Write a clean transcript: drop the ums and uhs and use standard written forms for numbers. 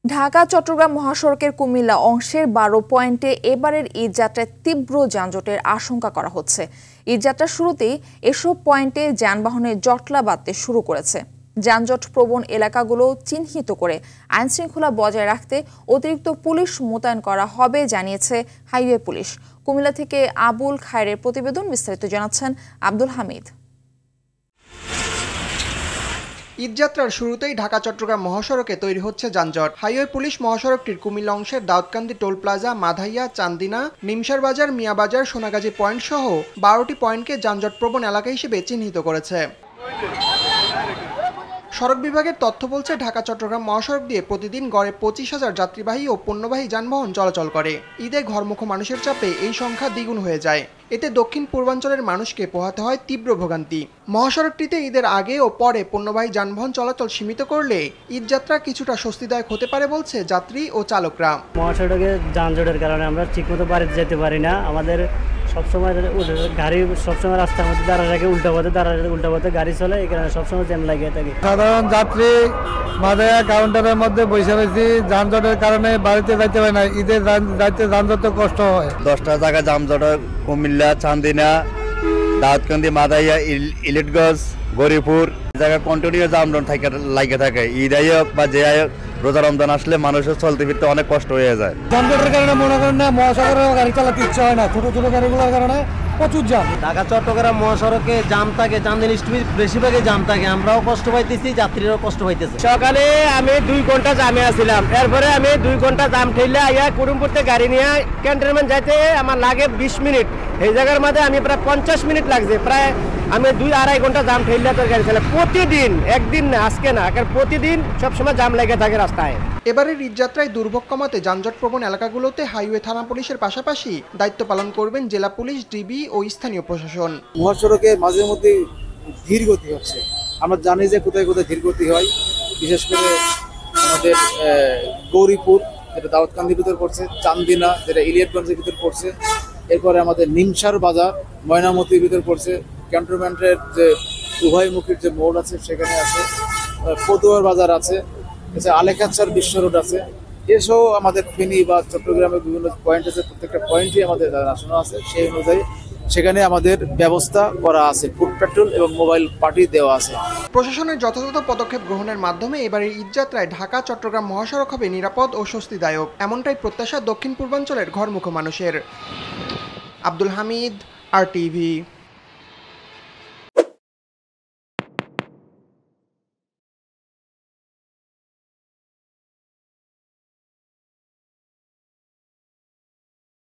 ঢাকা চট্টগ্রাম মহাসড়কের কুমিল্লা অংশের ১২ পয়েন্টে এবারের ঈদযাত্রায় তীব্র যানজটের আশঙ্কা করা হচ্ছে। ঈদযাত্রার শুরুতেই এসব পয়েন্টে যানবাহনের জটলা বাঁধতে শুরু করেছে। যানজট প্রবণ এলাকাগুলো চিহ্নিত করে আইনশৃঙ্খলা বজায় রাখতে অতিরিক্ত পুলিশ মোতায়েন করা হবে জানিয়েছে হাইওয়ে পুলিশ। কুমিল্লা থেকে আবুল খায়রের প্রতিবেদন, বিস্তারিত জানাচ্ছেন আব্দুল হামিদ। ঈদযাত্রার শুরুতেই ঢাকা চট্টগ্রাম মহাসড়কে তৈরি হচ্ছে যানজট। হাইওয়ে পুলিশ মহাসড়কটির কুমিল্লা অংশের দাউদকান্দি টোল প্লাজা, মাধাইয়া, চান্দিনা, নিমসার বাজার, মিয়াবাজার, সোনাগাজী পয়েন্ট সহ ১২টি পয়েন্টকে যানজট প্রবণ এলাকা হিসেবে চিহ্নিত করেছে। সড়ক বিভাগের তথ্য বলছে, ঢাকা চট্টগ্রাম মহাসড়ক দিয়ে প্রতিদিন গড়ে ২৫,০০০ যাত্রীবাহী ও পণ্যবাহী যানবাহন চলাচল করে। ঈদে ঘরমুখো মানুষের চাপে এই সংখ্যা দ্বিগুণ হয়ে যায়। এতে দক্ষিণ পূর্বাঞ্চলের মানুষকে পোহাতে হয় তীব্র ভোগান্তি। মহাসড়কটিতে ঈদের আগে ও পরে পণ্যবাহী যানবাহন চলাচল সীমিত করলে ঈদযাত্রা কিছুটা স্বস্তিদায়ক হতে পারে বলছে যাত্রী ও চালকরা। মহাসড়কে যানজটের কারণে আমরা ঠিকমতো বাড়িতে যেতে পারি না। আমাদের সবসময় গাড়ি সবসময় রাস্তার মধ্যে দাঁড়ায় রাখে, উল্টা পথে গাড়ি চলে, এই কারণে সবসময় জ্যাম লাগিয়ে থাকে। সাধারণ যাত্রী মাদায়া কাউন্টারের মধ্যে বসে রয়েছি, যানজটের কারণে বাড়িতে যাইতে পারে না। ঈদের যাইতে যানজট কষ্ট হয়। 10টা জায়গা যানজট, কুমিল্লা, চান্দিনা, দাউদকান্দি, মাদাইয়া, ইলিটগঞ্জ, গরিপুর জায়গায় কন্টিনিউ যানজট লাগে থাকে। ঈদ আয় হোক বা যে আয় হোক, রোজা রমজান আসলে মানুষের চলতে ফিরতে অনেক কষ্ট হয়ে যায়। যানজটের কারণে মনে করেন না মহাসড়কে গাড়ি চালাতে ইচ্ছা হয় না, ছোট ছোট গাড়িগুলোর কারণে প্রচুর জ্যাম। ঢাকা চট্টগ্রাম মহাসড়কে জাম থাকে, চান্দিনী স্ট্রিট বেশিরভাগই জাম থাকে। আমরাও কষ্ট পাইতেছি, যাত্রীরাও কষ্ট পাইতেছে। সকালে আমি 2 ঘন্টা জামে আসছিলাম, এরপরে আমি 2 ঘন্টা জাম ঠেলে আইয়া কুড়ুমপুরতে গাড়ি নিয়ে ক্যান্টনমেন্ট যাইতে আমার লাগে 20 মিনিট। এই জায়গার মধ্যে আমি প্রায় 50 মিনিট লাগছে। প্রায় আমি 2-2.5 ঘন্টা জাম ঠেলে তোর গাড়ি চালাই প্রতিদিন, একদিন না, আজকে না, প্রতিদিন সবসময় জাম লেগে থাকে রাস্তায়। এবারের ঈদযাত্রায় দুর্ভোগ কমাতে যানজট প্রবণ এলাকাগুলোতে হাইওয়ে থানা পুলিশের পাশাপাশি দায়িত্ব পালন করবেন জেলা পুলিশ, ডিবি ও স্থানীয় প্রশাসন। মহাসড়কে মাঝে মধ্যে ধীর গতি হচ্ছে। আমরা জানি যে কোথায় কোথায় ধীর গতি হয়, বিশেষ করে আমাদের গৌরীপুর যেটা দাউদকান্দির ভিতর পড়ছে, চান্দিনা যেটা ইলিয়াটগঞ্জের ভিতর পড়ছে, এরপরে আমাদের নিমসার বাজার ময়নামতির ভিতর পড়ছে, ক্যান্টনমেন্টের যে উভয়মুখীর যে মোড় আছে সেখানে আছে, পদুয়ার বাজার আছে, আলেকাচ্ছার বিশ্ব রোড আছে। এসব আমাদের ফেনী বা চট্টগ্রামের বিভিন্ন পয়েন্ট আছে, প্রত্যেকটা পয়েন্টই আমাদের জানাশোনা আছে। সেই অনুযায়ী সেখানে আমাদের ব্যবস্থা করা আছে, ফুড পেট্রোল এবং মোবাইল পার্টি দেওয়া আছে। প্রশাসনের যথাযথ পদক্ষেপ গ্রহণের মাধ্যমে এবারের ঈদযাত্রায় ঢাকা চট্টগ্রাম মহাসড়ক হবে নিরাপদ ও স্বস্তিদায়ক, এমনটাই প্রত্যাশা দক্ষিণ পূর্বাঞ্চলের ঘরমুখো মানুষের। আব্দুল হামিদ, RTV।